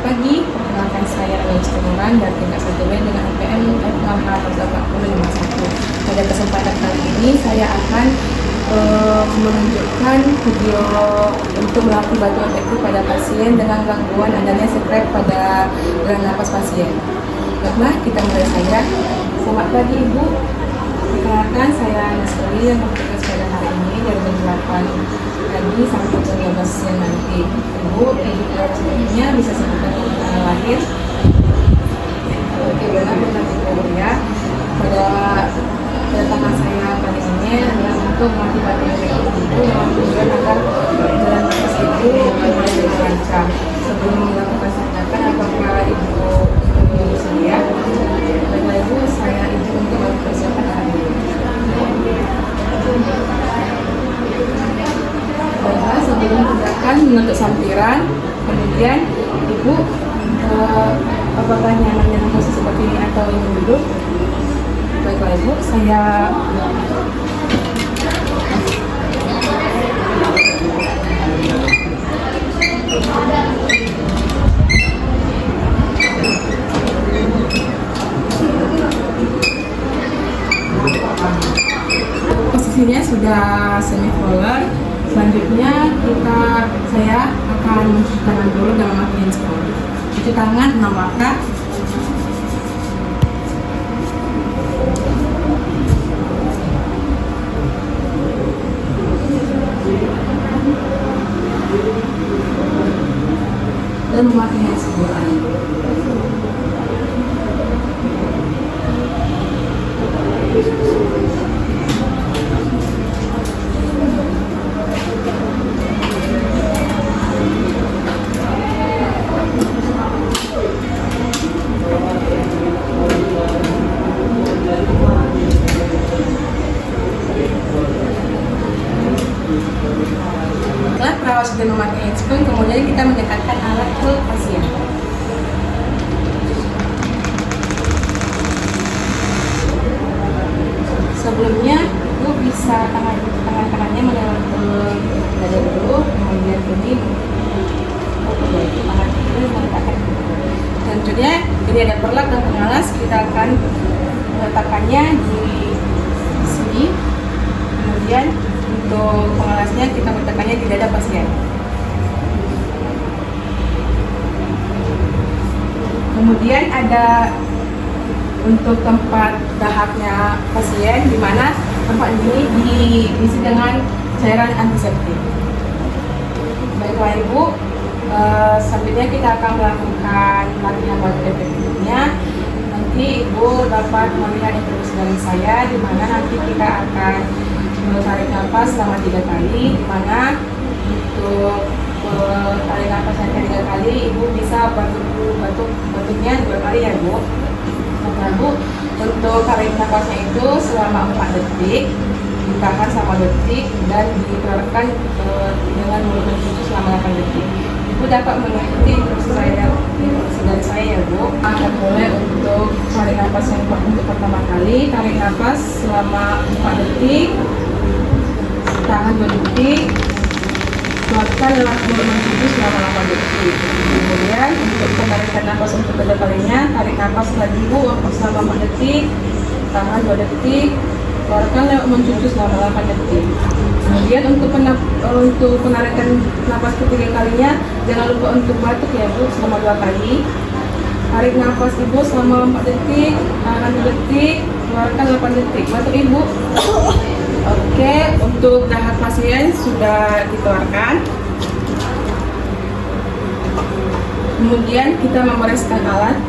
Selamat pagi, perkenalkan saya Alois Teguran dari tingkat 1B dengan NPM F641. Pada kesempatan kali ini saya akan menunjukkan video untuk melatih batu efektif pada pasien dengan gangguan adanya sekrep pada jalan napas pasien. Baiklah, kita mulai saja. Selamat pagi Ibu. Perkenalkan saya Nasri yang bertugas pada hari ini dari jam 8 pagi sampai jam 12 siang nanti. Ibu sebelumnya bisa sebutkan tanggal lahir. Oke, benar Ibu ya. Pada kedatangan saya kali ini adalah untuk melatih batu efektif itu dengan tujuan agar jalan napas itu lebih lancar. Sebelum melakukan tindakan, apakah Ibu bersedia? Baiklah Ibu, saya izin untuk mempersiapkan hari ini. Baiklah, sebelum tindakan menutup sampiran, kemudian Ibu apakah nyaman dengan posisi seperti ini atau ingin duduk? Baiklah Ibu, saya posisinya sudah semi roller. Selanjutnya saya akan mencuci tangan dulu dengan memakai handspun. Cuci tangan 6 langkah. Dan memakai handspun. Setelah perawat sudah memakai handspun, kemudian kita mendekatkan alat ke pasien. Sebelumnya, Ibu bisa tangan-tangannya melewat ke dada dulu, kemudian ini tangan kiri meletakkan. Selanjutnya, ini ada perlak dan pengalas, kita akan meletakkannya di sini. Kemudian untuk pengalasnya kita meletakkannya di dada pasien. Kemudian ada untuk tempat dahaknya pasien, di mana tempat ini diisi dengan cairan antiseptik. Baiklah Ibu, selanjutnya kita akan melakukan latihan batu efektifnya. Nanti Ibu dapat melihat instruksi dari saya, di mana nanti kita akan tarik nafas selama 3 kali, di mana untuk tarik nafas yang 3 kali Ibu bisa batuknya 2 kali ya Bu. Nah Bu, untuk tarik nafasnya itu selama 4 detik, ditahan selama 2 detik, dan dikeluarkan dengan mulut tertutup selama 8 detik. Ibu dapat mengikuti instruksi dari saya ya Bu. Akan mulai untuk tarik nafas yang untuk pertama kali, tarik nafas selama 4 detik, tahan 2 detik, keluarkan lewat mulut tertutup selama 8 detik. Kemudian untuk penarikan nafas untuk kedua kalinya, tarik nafas lagi Bu selama 4 detik, tahan 2 detik, keluarkan lewat mulut tertutup selama 8 detik. Kemudian untuk penarikan nafas ketiga kalinya, jangan lupa untuk batuk ya Bu selama 2 kali. Tarik nafas Ibu selama 4 detik, tahan 2 detik, keluarkan 8 detik. Batuk Ibu. Oke, untuk dahak pasien sudah dikeluarkan. Kemudian kita membereskan alat.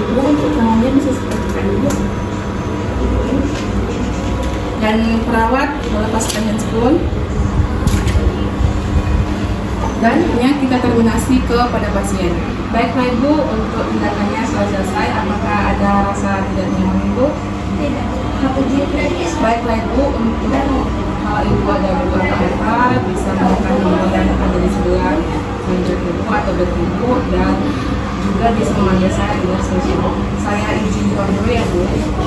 Ibu untuk tangannya bisa seperti ini. Dan perawat melepaskan handspun. Dan kita terminasi kepada pasien. Baiklah Ibu, untuk tindakannya sudah selesai. Apakah ada rasa tidak nyaman Ibu? Tidak. Aku juga. Baiklah Ibu, untuk hal Ibu ada luka-luka, bisa menekan bagian yang ada di sebelah lanjut Ibu atau batu Ibu, dan juga bisa memanggil saya dengan spesial. Saya izin keluar dulu ya Bu.